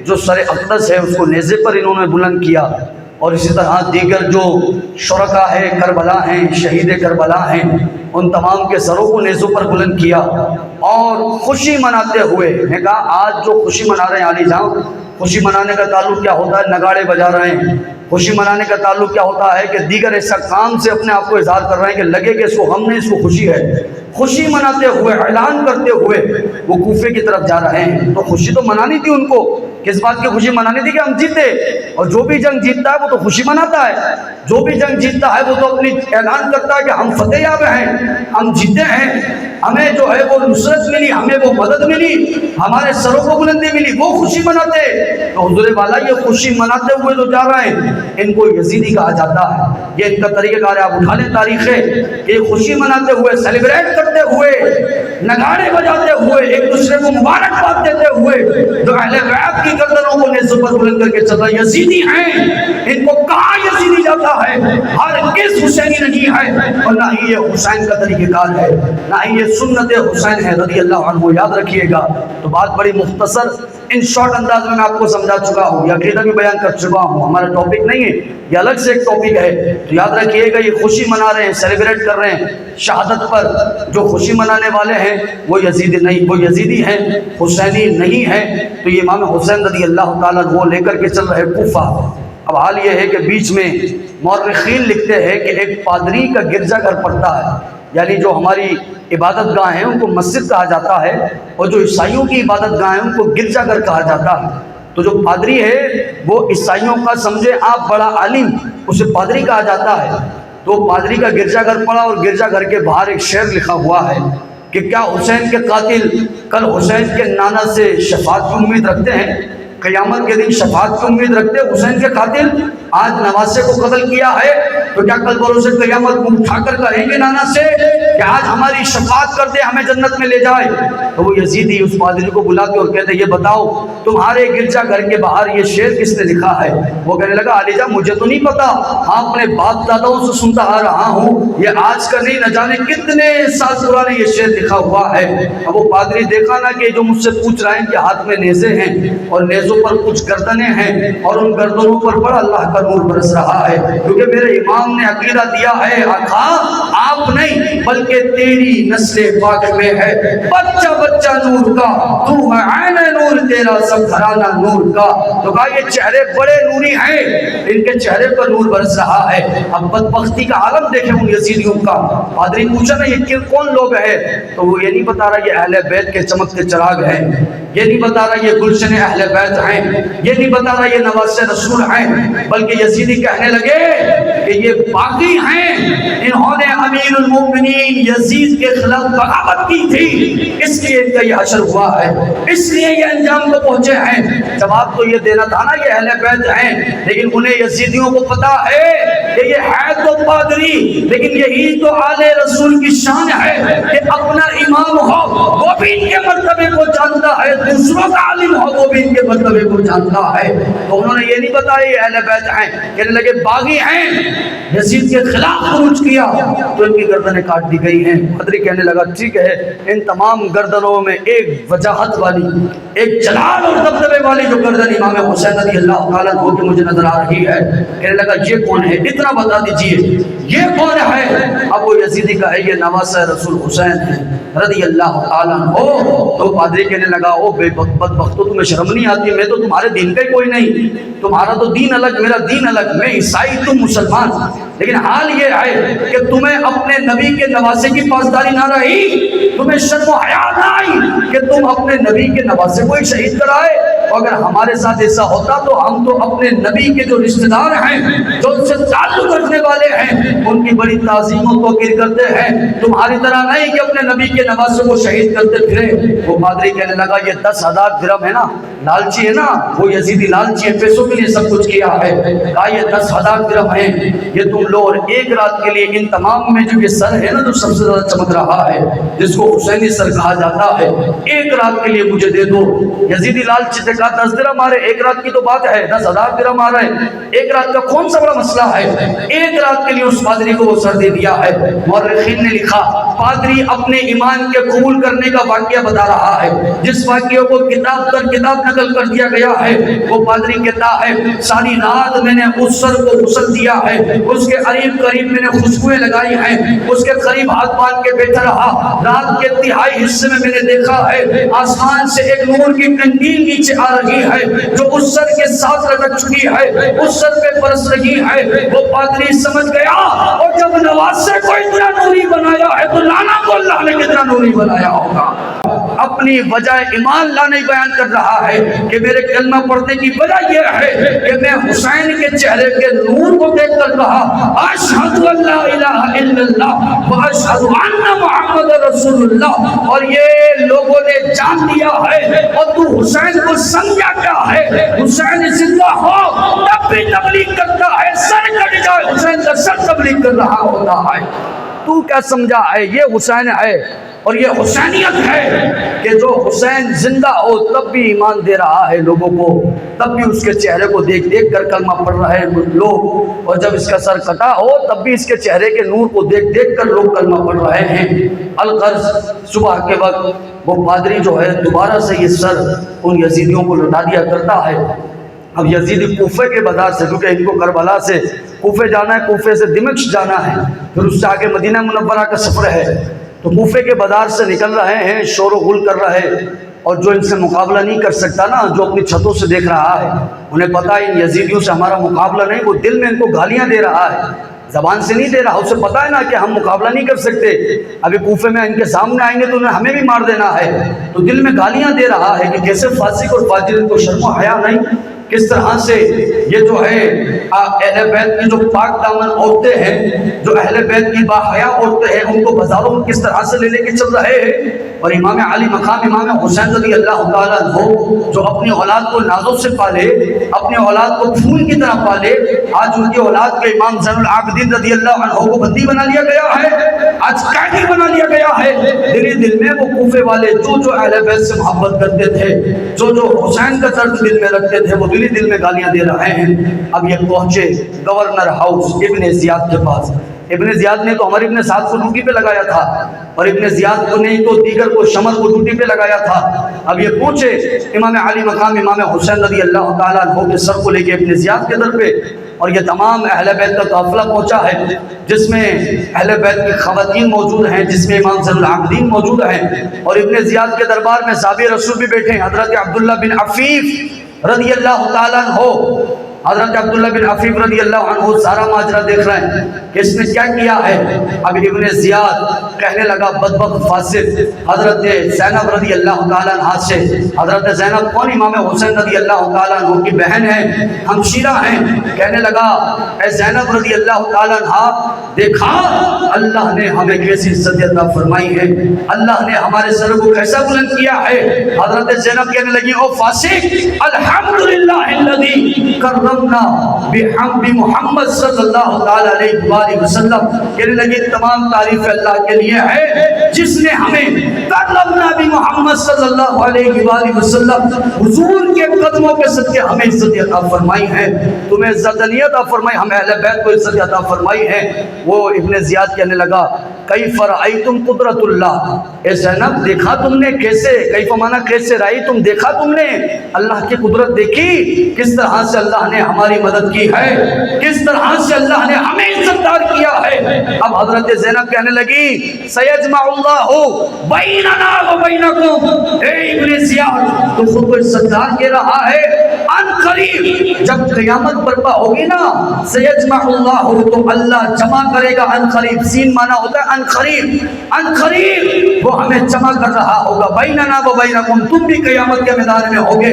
جو سر اقدس ہے اس کو نیزے پر انہوں نے بلند کیا، اور اسی طرح دیگر جو شرکا ہے کربلا ہیں، شہید کربلا ہیں، ان تمام کے سروں کو نیزوں پر بلند کیا، اور خوشی مناتے ہوئے نے کہا آج جو خوشی منا رہے ہیں علی جان، خوشی منانے کا تعلق کیا ہوتا ہے؟ نگاڑے بجا رہے ہیں۔ خوشی منانے کا تعلق کیا ہوتا ہے کہ دیگر ایسا کام سے اپنے آپ کو اظہار کر رہے ہیں کہ لگے کہ اس کو غم نہیں، اس کو خوشی ہے۔ خوشی مناتے ہوئے، اعلان کرتے ہوئے وہ کوفے کی طرف جا رہے ہیں۔ تو خوشی تو منانی تھی ان کو، کس بات کی خوشی منانی تھی؟ کہ ہم جیتے، اور جو بھی جنگ جیتتا ہے وہ تو خوشی مناتا ہے، جو بھی جنگ جیتتا ہے وہ تو اپنی اعلان کرتا ہے کہ ہم فتح یاب ہیں، ہم جیتے ہیں، ہمیں جو ہے وہ نصرت ملی، ہمیں وہ مدد ملی، ہمارے سروں کو بلندی ملی، وہ خوشی مناتے۔ تو حضور والا یہ خوشی مناتے ہوئے جو جا رہے ہیں ان کو یزیدی کہا جاتا ہے۔ یہ ان کا طریقہ کار ہے، آپ اٹھا لیں تاریخ ہے کہ یہ خوشی مناتے ہوئے، سیلیبریٹ کرتے ہوئے، نگاڑے بجاتے ہوئے، ایک دوسرے کو مبارکباد دیتے ہوئے جو اہل بیت کی گردنوں کو نیزوں پر بلند کر کے چلا، یزیدی ہیں، ان کو کہا یزیدی جاتا ہے، ہرگز حسینی نہیں ہے، اور نہ ہی یہ حسین کا طریقہ کار ہے، نہ ہی یہ سنت حسین ہے رضی اللہ عنہ، یاد رکھیے گا۔ تو بات بڑی مختصر ان شارٹ انداز میں آپ کو سمجھا چکا ہوں، یہ عقیدہ بھی بیان کر چکا ہوں، ہمارا ٹاپک نہیں ہے یہ، الگ سے ایک ٹاپک ہے۔ تو یاد رکھیے گا یہ خوشی منا رہے ہیں، سیلیبریٹ کر رہے ہیں شہادت پر، جو خوشی منانے والے ہیں وہ یزیدی نہیں، وہ یزیدی ہیں، حسینی نہیں ہیں۔ تو یہ امام حسین رضی اللہ تعالیٰ وہ لے کر کے چل رہے کوفہ۔ اب حال یہ ہے کہ بیچ میں مورخین لکھتے ہیں کہ ایک پادری کا گرجا گھر پڑتا ہے، یعنی جو ہماری عبادت گاہ ہیں ان کو مسجد کہا جاتا ہے، اور جو عیسائیوں کی عبادت گاہ ہیں ان کو گرجا گھر کہا جاتا ہے۔ تو جو پادری ہے وہ عیسائیوں کا سمجھے آپ بڑا عالم، اسے پادری کہا جاتا ہے۔ تو پادری کا گرجا گھر پڑا، اور گرجا گھر کے باہر ایک شعر لکھا ہوا ہے کہ کیا حسین کے قاتل کل حسین کے نانا سے شفاعت کی امید رکھتے ہیں؟ قیامت کے دن شفاعت کی امید رکھتے ہیں حسین کے قاتل؟ آج نواسے کو قتل کیا ہے تو کیا کل بروز قیامت کو اٹھا کر کہیں گے نانا سے کہ آج ہماری شفاعت کر دے، ہمیں جنت میں لے جائے؟ تو وہ یزیدی اس پادری کو بلاتے اور کہتے یہ بتاؤ تمہارے گرجا گھر کے باہر یہ شعر کس نے لکھا ہے؟ وہ کہنے لگا علی جان مجھے تو نہیں پتا، ہاں اپنے باپ داداؤں سے سنتا آ رہا ہوں، یہ آج کا نہیں، نہ جانے کتنے سال پرانے یہ شعر لکھا ہوا ہے۔ اب وہ پادری دیکھا نا کہ جو مجھ سے پوچھ رہے ہیں کہ ہاتھ میں نیزے ہیں اور نیزوں پر کچھ گردنیں ہیں، اور ان گردنوں پر بڑا اللہ کا نور برس رہا ہے، کیونکہ میرے امام نے عقیدہ دیا ہے آقا آپ نہیں بلکہ تیری نسل پاک میں ہے، بچہ بچہ نور کا، تو ہے عین نور تیرا سب گھرانہ نور کا۔ تو کہا یہ چہرے بڑے نوری ہیں، ان کے چہرے پر نور برس رہا ہے۔ اب بدبختی کا عالم دیکھیں ان یزیدیوں کا۔ پادری پوچھا نا یہ کون لوگ ہیں؟ تو وہ یہ نہیں بتا رہا یہ اہل بیت کے چمکتے چراغ ہیں، یہ نہیں بتا رہا یہ گلشن اہل بیت ہیں، یہ نہیں بتا رہا یہ نواز رسول ہیں، بلکہ یزیدی کہنے لگے کہ یہ باغی ہیں، انہوں نے امیر المومنین یزید کے خلاف بغاوت کی تھی، اس لیے ان کا یہ حشر ہوا ہے، اس لیے یہ انجام کو پہنچے ہیں۔ جواب تو یہ دینا تھا نا یہ اہل بیت ہیں، لیکن انہیں یزیدیوں کو پتا ہے کہ یہ ہے تو پادری، لیکن یہی تو آل رسول کی شان ہے کہ اپنا امام ہو وہ بھی ان کے مرتبے کو جانتا ہے، دوسروں کا عالم ہو وہ بھی ان کے مرتبے کو جانتا ہے۔ تو انہوں نے یہ نہیں بتایا یہ اہل بیت ہیں، کہنے لگے باغی ہیں، یزید کے خلاف خروج کیا تو ان کی گردنیں کاٹ دی گئی ہیں۔ پادری کہنے لگا ٹھیک ہے، ان تمام گردنوں میں ایک وجاہت والی، ایک جلال اور دبدبے والی جو گردن امام حسین رضی اللہ تعالیٰ عنہ کی مجھے نظر آ رہی ہے، کہنے لگا یہ کون ہے؟ اتنا بتا دیجئے یہ کون ہے؟ اب وہ یزیدی کا ہے یہ نواسہ رسول حسین ہے رضی اللہ تعالیٰ عنہ۔ تو پادری کہنے لگا او بے بدبختو تمہیں شرم نہیں آتی؟ میں تو تمہارے دین کا ہی کوئی نہیں، تمہارا تو دین الگ میرا دین الگ، میں عیسائی تم مسلمان، لیکن حال یہ ہے کہ تمہیں اپنے نبی کے نواسے کی پاسداری نہ رہی، تمہیں شرم و حیا نہ آئی کہ تم اپنے نبی کے نواسے کو ہی شہید کرائے۔ اگر ہمارے ساتھ ایسا ہوتا تو ہم تو اپنے نبی کے جو رشتہ دار ہیں، جو ان سے تعلق رکھنے والے ہیں، ان کی بڑی تعظیم و توقیر کرتے ہیں، تمہاری طرح نہیں کہ اپنے نبی کے نواسے کو شہید کرتے پھرے۔ وہ پادری کہنے لگا یہ 10,000 درہم ہے نا، لالچی ہے نا، وہ یزیدی لالچی ہے، پیسوں کے لیے سب کچھ کیا ہے، کہا یہ 10,000 درہم ہیں، یہ تم تم لو اور ایک رات کے لیے ان تمام میں جو یہ سر ہے نا جو سب سے زیادہ چمک رہا ہے جس کو حسینی سر کہا جاتا ہے، ایک رات کے لیے مجھے دے دو۔ یزیدی لالچ سے کہا 10 درہم مارے، ایک رات کی تو بات ہے، 10,000 درہم آ رہے ہیں، ایک رات کا کون سا بڑا مسئلہ ہے؟ ایک رات کے لیے اس پادری کو وہ سر دے دیا ہے۔ مورخین نے لکھا پادری اپنے ایمان کے قبول کرنے کا واقعہ بتا رہا ہے، جس واقعے کو کتاب پر کتاب نقل کر دیا گیا ہے۔ وہ پادری کہتا ہے ساری رات میں نے اس سر کو غسل دیا ہے، اس کے قریب قریب میں نے خوشبوئیں لگائی ہیں، اس کے قریب ہاتھ باندھ کے بیٹھا رہا۔ رات کے تہائی حصے میں نے دیکھا ہے آسمان سے ایک نور کی کنڈیل نیچے آ رہی ہے جو اس سر کے ساتھ لٹک چکی ہے، اس سر پہ برس رہی ہے۔ وہ پادری سمجھ گیا اور جب نواز سے کوئی اتنا نوری بنایا ہے تو لانا کو اللہ نے کتنا نوری بنایا ہوگا۔ اپنی وجہ ایمان لانے بیان کر رہا ہے کہ میرے کلمہ پڑھنے کی وجہ یہ ہے کہ میں حسین کے چہرے کے نور کو دیکھ کر کہا اشہد ان لا الہ الا اللہ واشہد ان محمد رسول اللہ، اور یہ لوگوں نے جان لیا ہے۔ اور تو حسین کو سمجھا کیا ہے؟ حسین زندہ ہو تب بھی تبلیغ کرتا ہے، سر کٹ جائے حسین کا سر تبلیغ کر رہا ہوتا ہے۔ تو کیا سمجھا ہے یہ حسین ہے اور یہ حسینیت ہے کہ جو حسین زندہ ہو تب بھی ایمان دے رہا ہے لوگوں کو، تب بھی اس کے چہرے کو دیکھ دیکھ کر کلمہ پڑھ رہے ہیں لوگ، اور جب اس کا سر کٹا ہو تب بھی اس کے چہرے کے نور کو دیکھ دیکھ کر لوگ کلمہ پڑھ رہے ہیں۔ الغرض صبح کے وقت وہ پادری جو ہے دوبارہ سے یہ سر ان یزیدیوں کو لوٹا دیا کرتا ہے۔ اب یزیدی کوفے کے بازار سے، کیونکہ ان کو کربلا سے کوفے جانا ہے، کوفے سے دمشق جانا ہے، پھر اس سے آگے مدینہ منورہ کا سفر ہے، تو کوفے کے بازار سے نکل رہے ہیں، شور و غل کر رہے، اور جو ان سے مقابلہ نہیں کر سکتا نا، جو اپنی چھتوں سے دیکھ رہا ہے، انہیں پتا ہے ان یزیدیوں سے ہمارا مقابلہ نہیں، وہ دل میں ان کو گالیاں دے رہا ہے، زبان سے نہیں دے رہا، اسے پتا ہے نا کہ ہم مقابلہ نہیں کر سکتے، ابھی کوفے میں ان کے سامنے آئیں گے تو انہیں ہمیں بھی مار دینا ہے، تو دل میں گالیاں دے رہا ہے کہ کیسے فاسق اور فاجر، ان کو شرم و حیا نہیں، کس طرح سے یہ جو ہے اہل بیت کی جو پاک دامن عورتیں ہیں، جو اہل بیت کی باحیا عورتیں ہیں، ان کو بازاروں میں کس طرح سے لے لے کے چل رہے ہیں۔ اور امام علی مقام امام حسین رضی اللہ تعالیٰ عنہ جو اپنی اولاد کو نازوں سے پالے، اپنی اولاد کو پھول کی طرح پالے، آج ان کی اولاد کے امام زین العابدین رضی اللہ عنہ کو بندی بنا لیا گیا ہے، آج قیدی بنا لیا گیا ہے۔ دل ہی دل میں وہ کوفے والے جو اہل بیت سے محبت کرتے تھے، جو حسین کا درد دل میں رکھتے تھے، وہ دل ہی دل میں گالیاں دے رہے ہیں۔ اب یہ پہنچے گورنر ہاؤس ابن زیاد کے پاس۔ ابن زیاد نے تو عمر ابن سعد کو ڈیوٹی پہ لگایا تھا، اور ابن زیاد کو نہیں تو دیگر کو شمر کو ڈیوٹی پہ لگایا تھا۔ اب یہ پہنچے امام علی مقام امام حسین رضی اللہ تعالیٰ عنہ کے سر کو لے کے ابن زیاد کے در پہ، اور یہ تمام اہل بیت کا قافلہ پہنچا ہے، جس میں اہل بیت کی خواتین موجود ہیں، جس میں امام زین العابدین موجود ہیں، اور ابن زیاد کے دربار میں صحابی رسول بھی بیٹھے ہیں، حضرت عبداللہ بن عفیف رضی اللہ تعالیٰ عنہ۔ حضرت عبداللہ بن عفیف رضی اللہ عنہ سارا ماجرا دیکھ رہے ہیں کہ اس نے کیا کیا ہے۔ اب ابن زیاد کہنے لگا بدبخت فاسق حضرت زینب رضی اللہ تعالیٰ عنہ سے، حضرت زینب کون؟ امام حسین رضی اللہ تعالیٰ عنہ کی بہن ہے، ہمشیرہ ہیں۔ کہنے لگا اے زینب رضی اللہ تعالیٰ عنہ، دیکھا اللہ نے ہمیں کیسی عزت عطا فرمائی ہے، اللہ نے ہمارے سر کو کیسا بلند کیا ہے۔ حضرت زینب کہنے لگی او فاسق، الحمدللہ الذی کرمنا بحمد محمد صلی اللہ تعالی علیہ وآلہ وسلم، کہنے لگی تمام تعریف اللہ کے لیے ہے جس نے ہمیں کرمنا بمحمد صلی اللہ علیہ وآلہ وسلم، حضور کے قدموں کے صدقے ہمیں عزت عطا فرمائی ہے۔ تمہیں عزت نہیں عطا فرمائی، ہمیں اہل بیت کو عزت عطا فرمائی ہے۔ وہ ابن زیاد کہنے لگا کیف رأیتم قدرت اللہ، اے زینب دیکھا تم نے کیسے، کیف مانا کیسے، رائی تم دیکھا تم نے اللہ کی قدرت دیکھی، کس طرح سے اللہ نے ہماری مدد کی ہے، کس طرح سے اللہ نے ہمیں عزتدار کیا ہے۔ اب حضرت زینب کہنے لگی سیجمع اللہ بیننا و بینکم، اے ابن زیاد تو خود کو عزتدار کہہ رہا ہے، ان قریب جب قیامت برپا ہوگی نا، سیجمع اللہ تو اللہ جمع کرے گا، ان قریب سین مانا ہوتا ہے ان قریب، ان قریب وہ ہمیں جمع کر رہا ہوگا، بیننا و بینکم، تم بھی قیامت کے میدان میں ہوگے،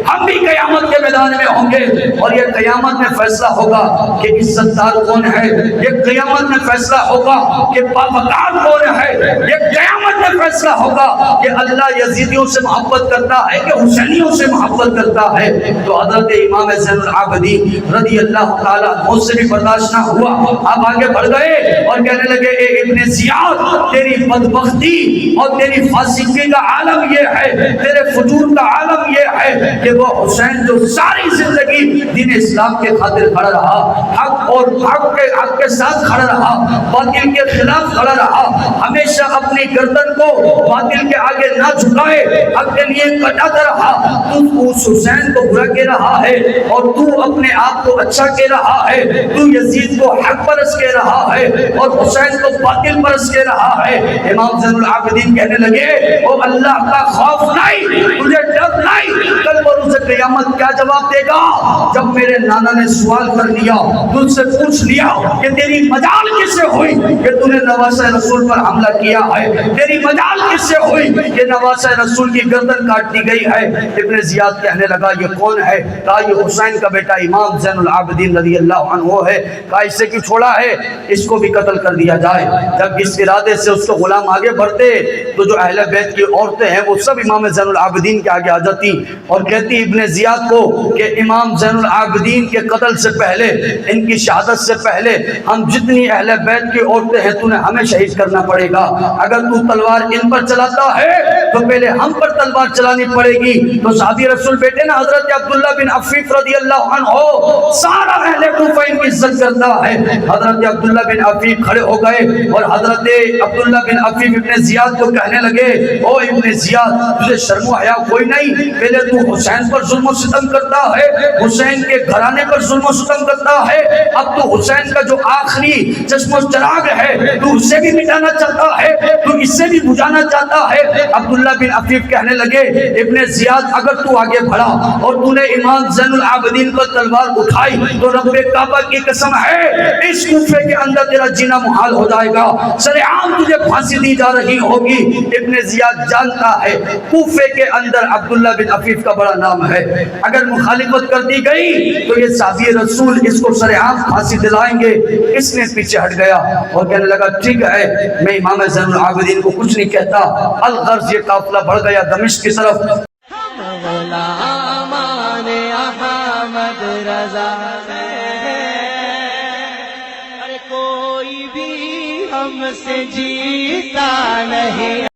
ہم بھی قیامت کے میدان میں ہوں گے، اور اور یہ قیامت میں فیصلہ ہوگا کہ عزت دار کون ہے، یہ قیامت میں فیصلہ ہوگا کہ باوقار کون ہے، یہ قیامت میں فیصلہ ہوگا کہ اللہ یزیدیوں سے محبت کرتا ہے کہ حسینیوں سے محبت کرتا ہے۔ تو حضرت امام زین العابدین رضی اللہ تعالیٰ عنہ سے بھی برداشت نہ ہوا، آپ آگے بڑھ گئے اور کہنے لگے اے ابن زیاد، تیری بدبختی اور تیری فاسقی کا عالم یہ ہے، تیرے فجور کا عالم یہ ہے کہ وہ حسین جو ساری زندگی دین اسلام کے خاطر کھڑا رہا، حق اور حق کے ساتھ کھڑا رہا، باطل کے خلاف کھڑا رہا، ہمیشہ اپنی گردن کو باطل کے آگے نہ جھکائے، حق کے لیے کٹاتا رہا، تو اس حسین کو برا کہہ رہا ہے اور تو اپنے آپ کو اچھا کہہ رہا ہے، تو یزید کو حق پرست کہہ رہا ہے اور حسین کو باطل پرست کہہ رہا ہے۔ امام زین العابدین کہنے لگے او اللہ کا خوف نہیں، تجھے ڈر نہیں، کل بروز قیامت کیا جواب دے گا؟ جب میرے نانا نے سوال کر لیا، تجھ سے پوچھ لیا کہ تیری مجال کس سے ہوئی کہ تو نے نواسہ رسول پر حملہ کیا ہے، تیری مجال کس سے ہوئی کہ نواسہ رسول کی گردن کاٹ دی گئی ہے؟ ابن زیاد کہنے لگا یہ کون ہے؟ کہا یہ حسین کا بیٹا امام زین العابدین رضی اللہ عنہ ہے۔ کہا اسے کیوں چھوڑا ہے؟ اس کو بھی قتل کر دیا جائے۔ جب اس ارادے سے اس کو غلام آگے بڑھتے تو جو اہل بیت کی عورتیں ہیں وہ سب امام زین العابدین کے آگے آ جاتی اور کہتی ابن زیاد کو کہ امام زین العابدین کے قتل سے پہلے، ان کی شہادت سے پہلے ہم جتنی اہل بیت کی عورتیں ہیں تو نے ہمیں شہید کرنا پڑے گا۔ اگر تو تلوار ان پر چلاتا ہے تو پہلے ہم پر تلوار چلانی پڑے گی۔ تو صحابی رسول بیٹے نا حضرت عبداللہ بن عفیف رضی اللہ عنہ سارا اہل کوفہ ان کی عزت کرتا ہے۔ حضرت عبداللہ بن عفیف کھڑے ہو گئے اور حضرت عبداللہ بن عفیف ابن زیاد کو کہنے لگے او ابن زیاد، تجھے شرم و حیا کوئی نہیں؟ پہلے تو حسین پر ظلم و ستم کرتا ہے، حسین کے گھرانے پر ظلم و ستم کرتا ہے، اب تو حسین کا جو آخری چشم و چراغ ہے تو اسے بھی مٹانا چاہتا ہے، تو اسے بھی بجھانا چاہتا ہے۔ عبداللہ بن عفیف کہنے لگے ابن زیاد اگر تو آگے بڑھا اور تو نے امام زین العابدین پر تلوار اٹھائی تو رب کعبہ کی قسم ہے اس کوفے کے اندر تیرا جینا محال ہو جائے گا، سر عام تجھے پھانسی دی جا رہی ہوگی۔ ابن زیاد جانتا ہے کوفے کے اندر عبداللہ بن عفیف کا بڑا نام ہے، اگر مخالفت کر دی گئی تو یہ صحابی رسول اس کو سر عام پھانسی دلائیں گے۔ اس نے پیچھے ہٹ گیا اور کہنے لگا ٹھیک ہے میں امام زین العابدین کو کچھ نہیں کہتا۔ الغرض یہ قافلہ بڑھ گیا دمشق کی طرف۔ کوئی بھی ہم سے جیتا نہیں۔